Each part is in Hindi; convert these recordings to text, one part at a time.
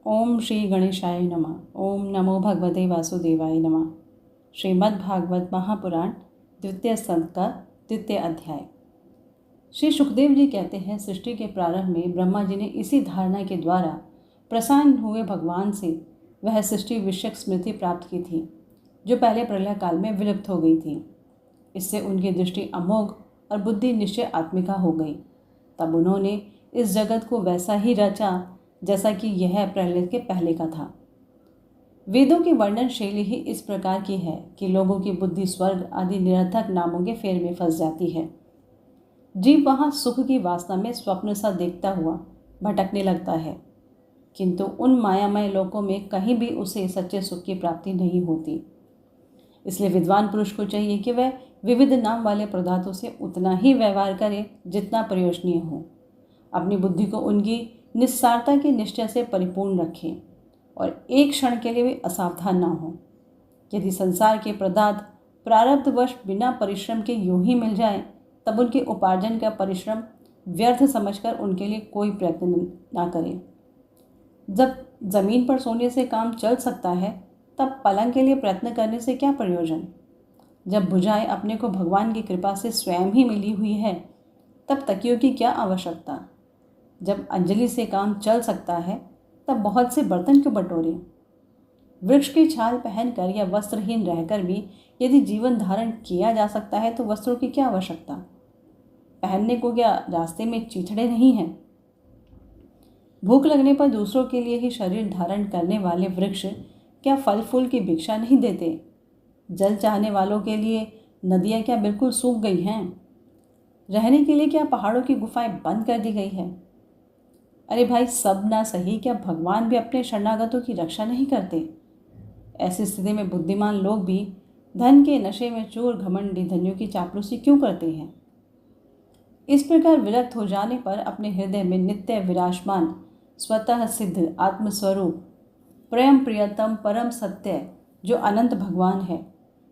ओम श्री गणेशाय नमः। ओम नमो भगवते वासुदेवाय नमः। श्रीमद्भागवत महापुराण द्वितीय स्कंद का द्वितीय अध्याय। श्री सुखदेव जी कहते हैं, सृष्टि के प्रारंभ में ब्रह्मा जी ने इसी धारणा के द्वारा प्रसन्न हुए भगवान से वह सृष्टि विषयक स्मृति प्राप्त की थी जो पहले प्रलय काल में विलुप्त हो गई थी। इससे उनकी दृष्टि अमोघ और बुद्धि निश्चय आत्मिका हो गई। तब उन्होंने इस जगत को वैसा ही रचा जैसा कि यह प्रलय के पहले का था। वेदों की वर्णन शैली ही इस प्रकार की है कि लोगों की बुद्धि स्वर्ग आदि निरर्थक नामों के फेर में फंस जाती है। जीव वहाँ सुख की वासना में स्वप्न सा देखता हुआ भटकने लगता है, किंतु उन मायामय लोकों में कहीं भी उसे सच्चे सुख की प्राप्ति नहीं होती। इसलिए विद्वान पुरुष को चाहिए कि वह विविध नाम वाले पदार्थों से उतना ही व्यवहार करे जितना प्रयोजनीय हो। अपनी बुद्धि को उनकी निस्सारता के निश्चय से परिपूर्ण रखें और एक क्षण के लिए भी असावधान न हो। यदि संसार के पदार्थ प्रारब्धवश बिना परिश्रम के यूं ही मिल जाए, तब उनके उपार्जन का परिश्रम व्यर्थ समझकर उनके लिए कोई प्रयत्न न करें। जब जमीन पर सोने से काम चल सकता है, तब पलंग के लिए प्रयत्न करने से क्या प्रयोजन। जब भुजाएं अपने को भगवान की कृपा से स्वयं ही मिली हुई है, तब तकियों की क्या आवश्यकता। जब अंजलि से काम चल सकता है, तब बहुत से बर्तन क्यों बटोरे। वृक्ष की छाल पहनकर या वस्त्रहीन रहकर भी यदि जीवन धारण किया जा सकता है, तो वस्त्रों की क्या आवश्यकता। पहनने को क्या रास्ते में चीथड़े नहीं हैं। भूख लगने पर दूसरों के लिए ही शरीर धारण करने वाले वृक्ष क्या फल फूल की भिक्षा नहीं देते। जल चाहने वालों के लिए नदियाँ क्या बिल्कुल सूख गई हैं। रहने के लिए क्या पहाड़ों की गुफाएं बंद कर दी गई है। अरे भाई, सब ना सही, क्या भगवान भी अपने शरणागतों की रक्षा नहीं करते। ऐसी स्थिति में बुद्धिमान लोग भी धन के नशे में चूर घमंडी धनियों की चापलूसी क्यों करते हैं। इस प्रकार विरक्त हो जाने पर अपने हृदय में नित्य विराजमान स्वतः सिद्ध आत्मस्वरूप प्रेम प्रियतम परम सत्य जो अनंत भगवान है,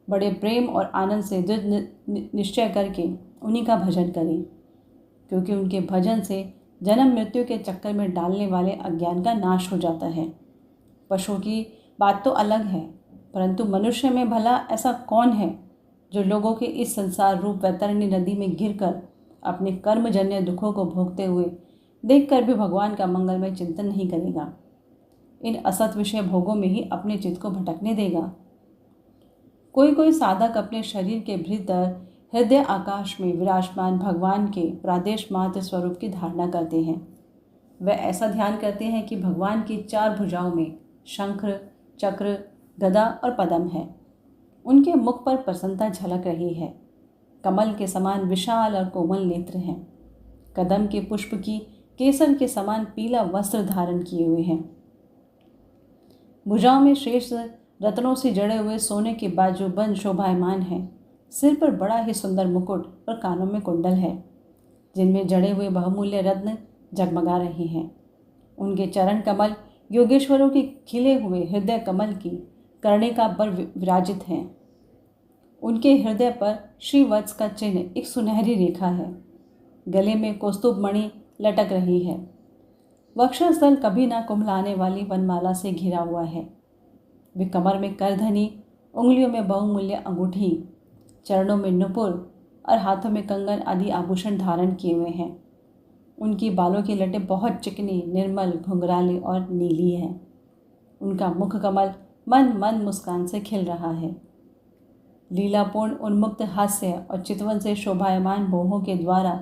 बड़े प्रेम और आनंद से दृढ़ निश्चय करके उन्हीं का भजन करें, क्योंकि उनके भजन से जन्म मृत्यु के चक्कर में डालने वाले अज्ञान का नाश हो जाता है। पशुओं की बात तो अलग है, परंतु मनुष्य में भला ऐसा कौन है जो लोगों के इस संसार रूप वैतरणी नदी में गिरकर अपने कर्मजन्य दुखों को भोगते हुए देखकर भी भगवान का मंगलमय चिंतन नहीं करेगा। इन असत विषय भोगों में ही अपने चित्त को भटकने देगा। कोई कोई साधक अपने शरीर के भीतर हृदय आकाश में विराजमान भगवान के प्रादेश मात्र स्वरूप की धारणा करते हैं। वे ऐसा ध्यान करते हैं कि भगवान की चार भुजाओं में शंख, चक्र, गदा और पद्म है। उनके मुख पर प्रसन्नता झलक रही है। कमल के समान विशाल और कोमल नेत्र हैं। कदम के पुष्प की केसर के समान पीला वस्त्र धारण किए हुए हैं। भुजाओं में श्रेष्ठ रत्नों से जड़े हुए सोने के बाजूबंद शोभायमान हैं। सिर पर बड़ा ही सुंदर मुकुट और कानों में कुंडल है, जिनमें जड़े हुए बहुमूल्य रत्न जगमगा रहे हैं। उनके चरण कमल योगेश्वरों के खिले हुए हृदय कमल की कर्णिका पर विराजित हैं। उनके हृदय पर श्रीवत्स का चिन्ह एक सुनहरी रेखा है। गले में कौस्तुभ मणि लटक रही है। वक्षस्थल कभी ना कुम्हलाने वाली वनमाला से घिरा हुआ है। वे कमर में करधनी, उंगलियों में बहुमूल्य अंगूठी, चरणों में नुपुर और हाथों में कंगन आदि आभूषण धारण किए हुए हैं। उनकी बालों की लटें बहुत चिकनी, निर्मल, घुंघराली और नीली हैं। उनका मुख कमल मंद मंद मुस्कान से खिल रहा है। लीलापूर्ण उन्मुक्त हास्य और चितवन से शोभायमान भौहों के द्वारा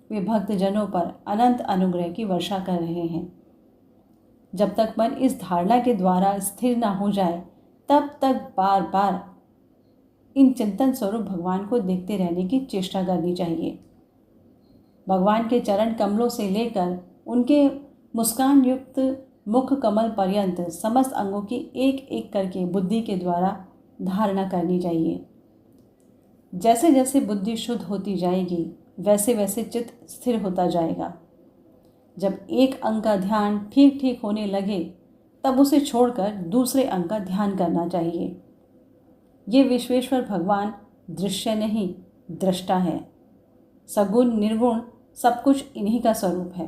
वे भक्तजनों पर अनंत अनुग्रह की वर्षा कर रहे हैं। जब तक मन इस धारणा के द्वारा स्थिर न हो जाए, तब तक बार बार इन चिंतन स्वरूप भगवान को देखते रहने की चेष्टा करनी चाहिए। भगवान के चरण कमलों से लेकर उनके मुस्कान युक्त मुख कमल पर्यंत समस्त अंगों की एक एक करके बुद्धि के द्वारा धारणा करनी चाहिए। जैसे जैसे बुद्धि शुद्ध होती जाएगी, वैसे वैसे चित्त स्थिर होता जाएगा। जब एक अंग का ध्यान ठीक ठीक होने लगे, तब उसे छोड़कर दूसरे अंग का ध्यान करना चाहिए। ये विश्वेश्वर भगवान दृश्य नहीं, दृष्टा है। सगुण निर्गुण सब कुछ इन्हीं का स्वरूप है।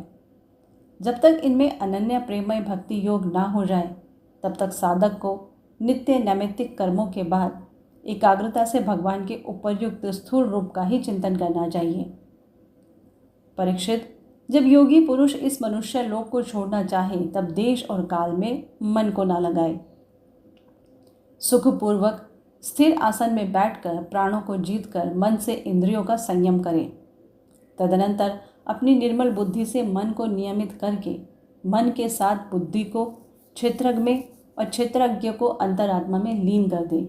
जब तक इनमें अनन्य प्रेममय भक्ति योग ना हो जाए तब तक साधक को नित्य नैमित्तिक कर्मों के बाद एकाग्रता से भगवान के उपयुक्त स्थूल रूप का ही चिंतन करना चाहिए। परीक्षित, जब योगी पुरुष इस मनुष्य लोक को छोड़ना चाहे तब देश और काल में मन को ना लगाए। सुखपूर्वक स्थिर आसन में बैठकर प्राणों को जीतकर मन से इंद्रियों का संयम करें। तदनंतर अपनी निर्मल बुद्धि से मन को नियमित करके मन के साथ बुद्धि को क्षेत्रज्ञ में और क्षेत्रज्ञ को अंतरात्मा में लीन कर दे।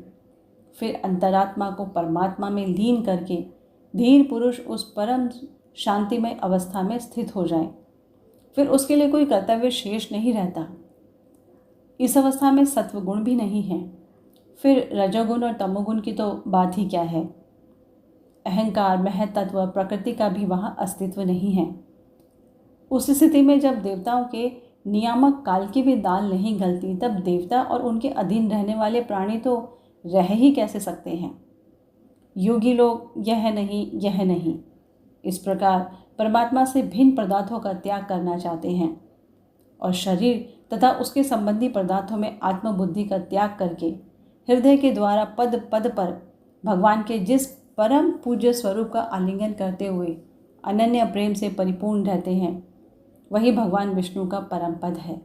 फिर अंतरात्मा को परमात्मा में लीन करके धीर पुरुष उस परम शांतिमय अवस्था में स्थित हो जाए। फिर उसके लिए कोई कर्तव्य शेष नहीं रहता। इस अवस्था में सत्वगुण भी नहीं है। फिर रजोगुण और तमोगुण की तो बात ही क्या है। अहंकार, महत्त्व, प्रकृति का भी वहाँ अस्तित्व नहीं है। उस स्थिति में जब देवताओं के नियामक काल की भी दाल नहीं गलती तब देवता और उनके अधीन रहने वाले प्राणी तो रह ही कैसे सकते हैं। योगी लोग यह नहीं इस प्रकार परमात्मा से भिन्न पदार्थों का त्याग करना चाहते हैं और शरीर तथा उसके संबंधी पदार्थों में आत्मबुद्धि का त्याग करके हृदय के द्वारा पद पद पर भगवान के जिस परम पूज्य स्वरूप का आलिंगन करते हुए अनन्य प्रेम से परिपूर्ण रहते हैं वही भगवान विष्णु का परम पद है।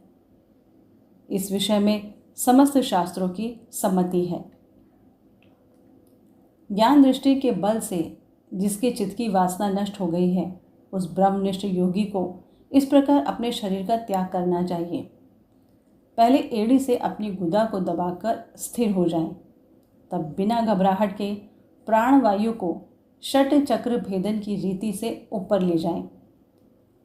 इस विषय में समस्त शास्त्रों की सम्मति है। ज्ञान दृष्टि के बल से जिसके चित्त की वासना नष्ट हो गई है उस ब्रह्मनिष्ठ योगी को इस प्रकार अपने शरीर का त्याग करना चाहिए। पहले एड़ी से अपनी गुदा को दबाकर स्थिर हो जाएं, तब बिना घबराहट के प्राणवायु को षट चक्र भेदन की रीति से ऊपर ले जाएं।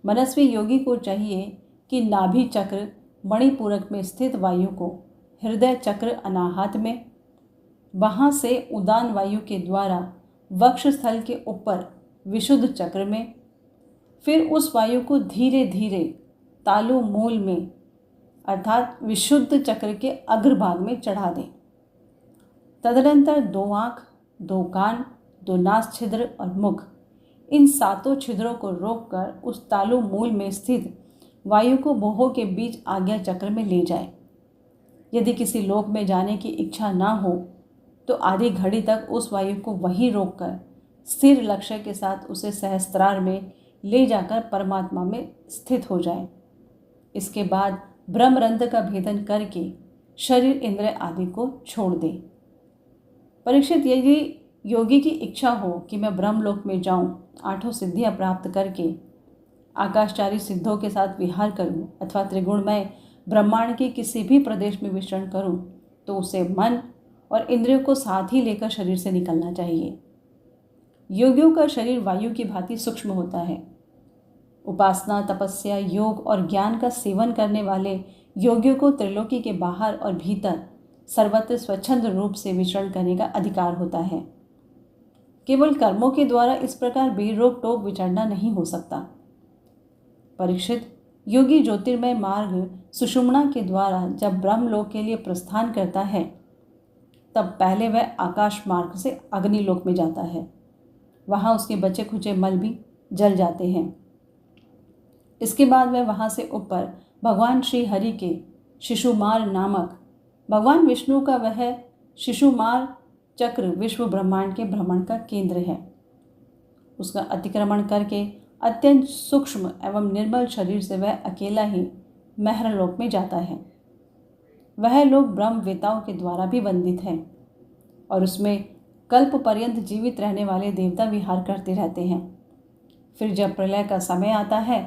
मनस्वी योगी को चाहिए कि नाभि चक्र मणिपूरक में स्थित वायु को हृदय चक्र अनाहत में, वहाँ से उदान वायु के द्वारा वक्ष स्थल के ऊपर विशुद्ध चक्र में, फिर उस वायु को धीरे धीरे तालु मूल में अर्थात विशुद्ध चक्र के अग्रभाग में चढ़ा दें। तदनंतर 2 आँख, 2 कान, 2 नास छिद्र और मुख, इन 7 छिद्रों को रोककर उस तालु मूल में स्थित वायु को भोहों के बीच आज्ञा चक्र में ले जाए। यदि किसी लोक में जाने की इच्छा ना हो तो आधी घड़ी तक उस वायु को वहीं रोककर स्थिर लक्ष्य के साथ उसे सहस्त्रार में ले जाकर परमात्मा में स्थित हो जाए। इसके बाद ब्रह्मरंध्र का भेदन करके शरीर इंद्रिय आदि को छोड़ दे। परीक्षित, यदि योगी की इच्छा हो कि मैं ब्रह्मलोक में जाऊं, 8 सिद्धियां प्राप्त करके आकाशचारी सिद्धों के साथ विहार करूं अथवा त्रिगुणमय ब्रह्मांड के किसी भी प्रदेश में विचरण करूं, तो उसे मन और इंद्रियों को साथ ही लेकर शरीर से निकलना चाहिए। योगियों का शरीर वायु की भांति सूक्ष्म होता है। उपासना, तपस्या, योग और ज्ञान का सेवन करने वाले योगियों को त्रिलोकी के बाहर और भीतर सर्वत्र स्वच्छंद रूप से विचरण करने का अधिकार होता है। केवल कर्मों के द्वारा इस प्रकार बेरोक टोक विचरना नहीं हो सकता। परीक्षित, योगी ज्योतिर्मय मार्ग सुषुम्ना के द्वारा जब ब्रह्मलोक के लिए प्रस्थान करता है तब पहले वह आकाश मार्ग से अग्निलोक में जाता है। वहाँ उसके बचे खुचे मल भी जल जाते हैं। इसके बाद वह वहाँ से ऊपर भगवान श्री हरि के शिशुमार नामक भगवान विष्णु का वह शिशुमार चक्र विश्व ब्रह्मांड के भ्रमण का केंद्र है, उसका अतिक्रमण करके अत्यंत सूक्ष्म एवं निर्मल शरीर से वह अकेला ही महरलोक में जाता है। वह लोग ब्रह्मवेताओं के द्वारा भी वंदित है और उसमें कल्प पर्यंत जीवित रहने वाले देवता विहार करते रहते हैं। फिर जब प्रलय का समय आता है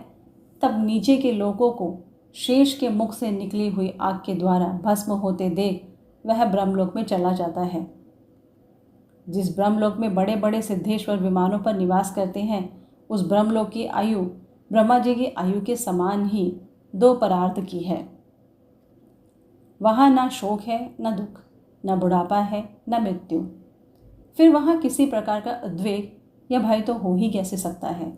तब नीचे के लोगों को शेष के मुख से निकली हुई आग के द्वारा भस्म होते देख वह ब्रह्मलोक में चला जाता है। जिस ब्रह्मलोक में बड़े बड़े सिद्धेश्वर विमानों पर निवास करते हैं उस ब्रह्मलोक की आयु ब्रह्मा जी की आयु के समान ही 2 परार्थ की है। वहाँ ना शोक है, न दुख, न बुढ़ापा है, न मृत्यु। फिर वहाँ किसी प्रकार का उद्वेग या भय तो हो ही कैसे सकता है।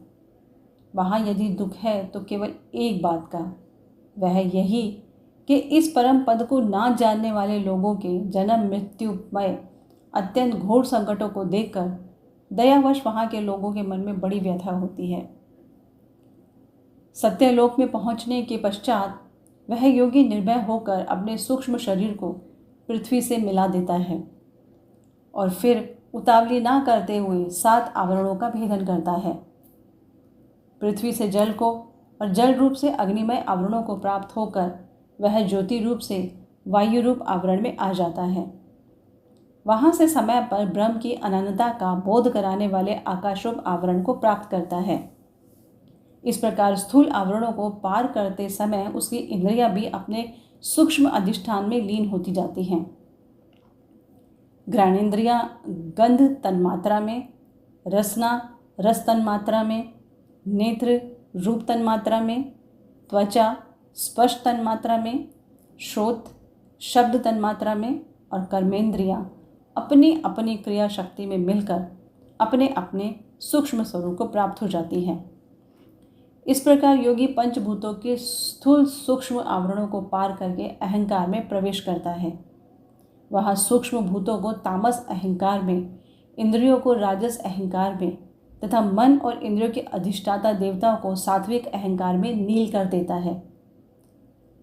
वहाँ यदि दुख है तो केवल एक बात का, वह यही कि इस परम पद को ना जानने वाले लोगों के जन्म मृत्युमय अत्यंत घोर संकटों को देखकर दयावश वहाँ के लोगों के मन में बड़ी व्यथा होती है। सत्यलोक में पहुंचने के पश्चात वह योगी निर्भय होकर अपने सूक्ष्म शरीर को पृथ्वी से मिला देता है और फिर उतावली ना करते हुए 7 आवरणों का भेदन करता है। पृथ्वी से जल को और जल रूप से अग्निमय आवरणों को प्राप्त होकर वह ज्योति रूप से वायु रूप आवरण में आ जाता है। वहाँ से समय पर ब्रह्म की अनंतता का बोध कराने वाले आकाशरूप आवरण को प्राप्त करता है। इस प्रकार स्थूल आवरणों को पार करते समय उसकी इंद्रियां भी अपने सूक्ष्म अधिष्ठान में लीन होती जाती हैं। घ्राणेन्द्रियां गंध तन्मात्रा में, रसना रस तन्मात्रा में, नेत्र रूप तन्मात्रा में, त्वचा स्पर्श तन्मात्रा में, श्रोत शब्द तन्मात्रा में और कर्मेंद्रियां अपनी अपनी क्रिया शक्ति में मिलकर अपने अपने सूक्ष्म स्वरूप को प्राप्त हो जाती है। इस प्रकार योगी पंचभूतों के स्थूल सूक्ष्म आवरणों को पार करके अहंकार में प्रवेश करता है। वह सूक्ष्म भूतों को तामस अहंकार में, इंद्रियों को राजस अहंकार में तथा मन और इंद्रियों के अधिष्ठाता देवताओं को सात्विक अहंकार में नील कर देता है।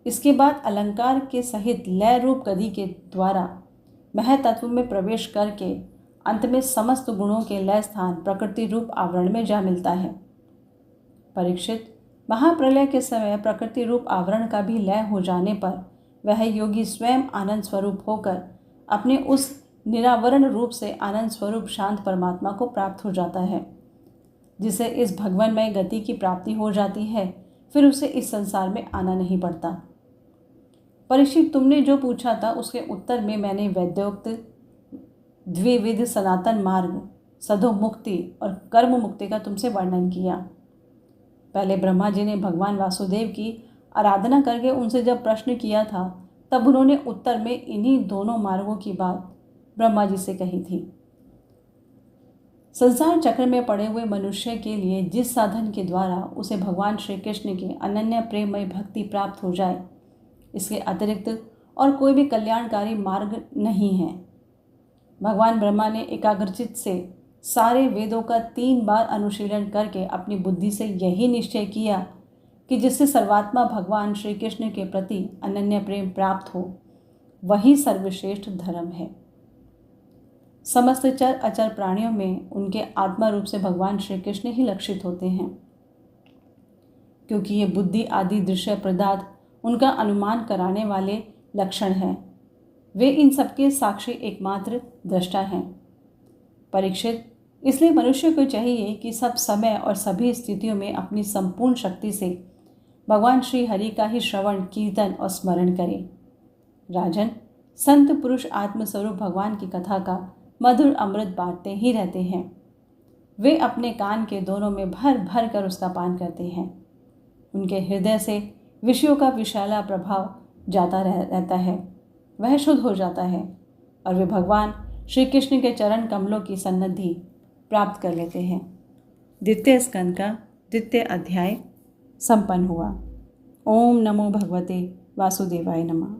इसके बाद अलंकार के सहित लय रूप गति के द्वारा महतत्व में प्रवेश करके अंत में समस्त गुणों के लय स्थान प्रकृति रूप आवरण में जा मिलता है। परीक्षित, महाप्रलय के समय प्रकृति रूप आवरण का भी लय हो जाने पर वह योगी स्वयं आनंद स्वरूप होकर अपने उस निरावरण रूप से आनंद स्वरूप शांत परमात्मा को प्राप्त हो जाता है, जिसे इस भगवानमय गति की प्राप्ति हो जाती है। फिर उसे इस संसार में आना नहीं पड़ता। परीक्षित, तुमने जो पूछा था उसके उत्तर में मैंने वैद्योक्त द्विविध सनातन मार्ग, सदो मुक्ति और कर्म मुक्ति का तुमसे वर्णन किया। पहले ब्रह्मा जी ने भगवान वासुदेव की आराधना करके उनसे जब प्रश्न किया था तब उन्होंने उत्तर में इन्हीं दोनों मार्गों की बात ब्रह्मा जी से कही थी। संसार चक्र में पड़े हुए मनुष्य के लिए जिस साधन के द्वारा उसे भगवान श्री कृष्ण की अनन्य प्रेममय भक्ति प्राप्त हो जाए, इसके अतिरिक्त और कोई भी कल्याणकारी मार्ग नहीं है। भगवान ब्रह्मा ने एकाग्रचित्त से सारे वेदों का 3 बार अनुशीलन करके अपनी बुद्धि से यही निश्चय किया कि जिससे सर्वात्मा भगवान श्री कृष्ण के प्रति अनन्य प्रेम प्राप्त हो, वही सर्वश्रेष्ठ धर्म है। समस्त चर अचर प्राणियों में उनके आत्मा रूप से भगवान श्री कृष्ण ही लक्षित होते हैं, क्योंकि ये बुद्धि आदि दृश्य पदार्थ उनका अनुमान कराने वाले लक्षण हैं। वे इन सबके साक्षी एकमात्र दृष्टा हैं। परीक्षित, इसलिए मनुष्य को चाहिए कि सब समय और सभी स्थितियों में अपनी संपूर्ण शक्ति से भगवान श्री हरि का ही श्रवण, कीर्तन और स्मरण करे। राजन, संत पुरुष आत्मस्वरूप भगवान की कथा का मधुर अमृत बांटते ही रहते हैं। वे अपने कान के दोनों में भर भर कर उसका पान करते हैं। उनके हृदय से विषयों का विशाला प्रभाव जाता रहता है, वह शुद्ध हो जाता है और वे भगवान श्री कृष्ण के चरण कमलों की सन्निधि प्राप्त कर लेते हैं। द्वितीय स्कंद का द्वितीय अध्याय संपन्न हुआ। ओम नमो भगवते वासुदेवाय नमः।